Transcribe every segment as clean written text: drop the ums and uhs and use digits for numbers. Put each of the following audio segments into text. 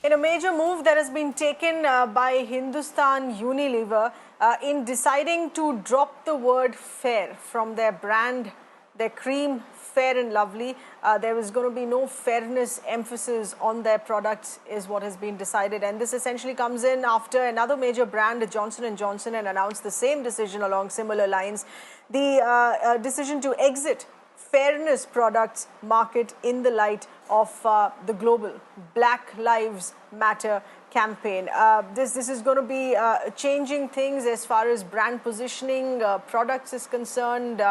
In a major move that has been taken by Hindustan Unilever in deciding to drop the word fair from their brand, their cream, Fair and Lovely. There is going to be no fairness emphasis on their products is what has been decided. And this essentially comes in after another major brand, Johnson & Johnson, had announced the same decision along similar lines. The decision to exit fairness products market in the light of the global Black Lives Matter campaign. This is going to be changing things as far as brand positioning products is concerned.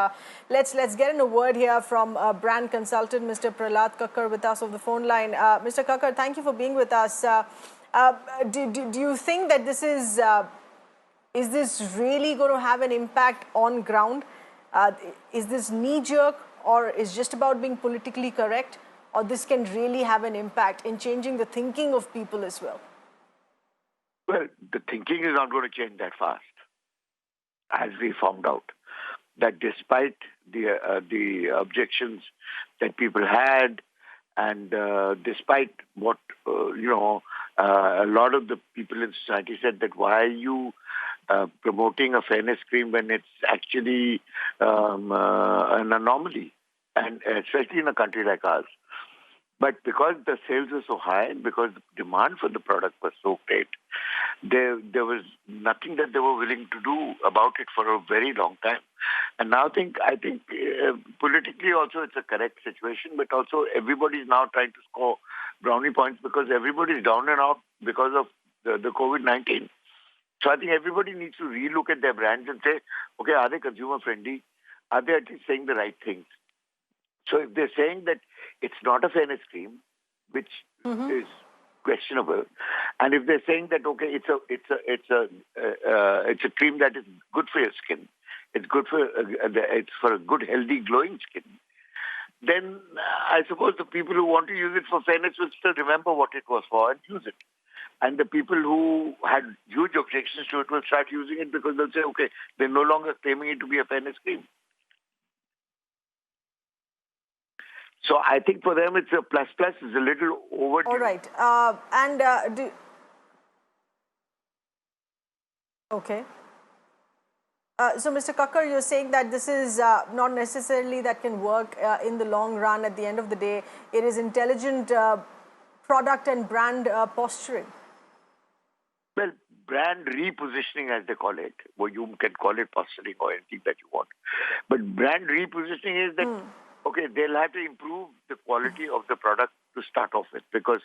Let's get in a word here from brand consultant Mr. Prahlad Kakkar with us on the phone line. Mr. Kakkar, thank you for being with us. Do you think that this is this really going to have an impact on ground? Is this knee-jerk, or is just about being politically correct, or this can really have an impact in changing the thinking of people as well? Well, the thinking is not going to change that fast, as we found out. That despite the objections that people had, and despite what a lot of the people in society said, that why are you promoting a fairness cream when it's actually an anomaly, and especially in a country like ours. But because the sales were so high and because the demand for the product was so great, there was nothing that they were willing to do about it for a very long time. And now I think politically also it's a correct situation, but also everybody is now trying to score brownie points because everybody is down and out because of the COVID-19. So I think everybody needs to relook at their brands and say, okay, are they consumer friendly? Are they at least saying the right things? So if they're saying that it's not a fairness cream, which is questionable, and if they're saying that okay, it's a cream that is good for your skin, it's for a good, healthy, glowing skin, then I suppose the people who want to use it for fairness will still remember what it was for and use it. And the people who had huge objections to it will start using it because they'll say, okay, they're no longer claiming it to be a fairness cream. So I think for them it's a plus. It's a little overdue. All right. Okay. So, Mr. Kakkar, you're saying that this is not necessarily that can work in the long run. At the end of the day, it is intelligent product and brand posturing. Well, brand repositioning, as they call it, or you can call it posturing or anything that you want. But brand repositioning is that, okay, they'll have to improve the quality of the product to start off with, because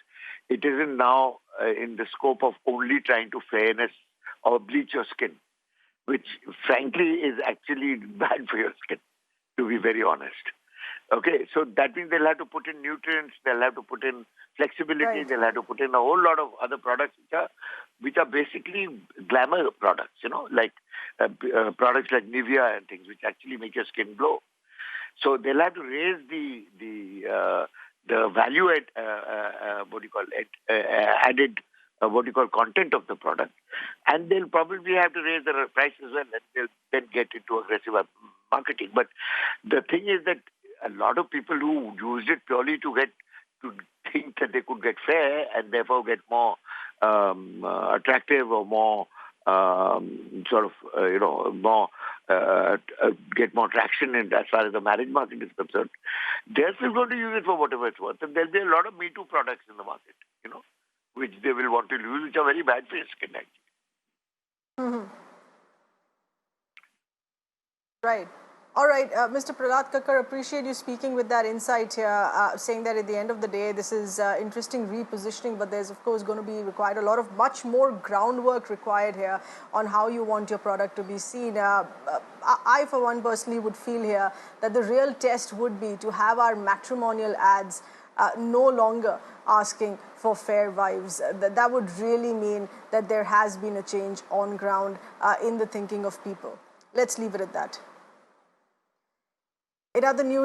it isn't now in the scope of only trying to fairness or bleach your skin, which frankly is actually bad for your skin, to be very honest. Okay, so that means they'll have to put in nutrients, they'll have to put in flexibility, they'll have to put in a whole lot of other products which are basically glamour products, like products like Nivea and things, which actually make your skin glow. So they'll have to raise the value added content of the product, and they'll probably have to raise the price as well, and they'll then get into aggressive marketing. But the thing is that a lot of people who used it purely to think that they could get fair and therefore get more attractive or more get more traction in as far as the marriage market is concerned, they're still going to use it for whatever it's worth. And there'll be a lot of Me Too products in the market, which they will want to use, which are very bad for your skin, actually. Right. All right, Mr. Prahlad Kakkar, appreciate you speaking with that insight here, saying that at the end of the day, this is interesting repositioning, but there's, of course, going to be required much more groundwork required here on how you want your product to be seen. I, for one, personally would feel here that the real test would be to have our matrimonial ads no longer asking for fair wives. That would really mean that there has been a change on ground in the thinking of people. Let's leave it at that. In other news,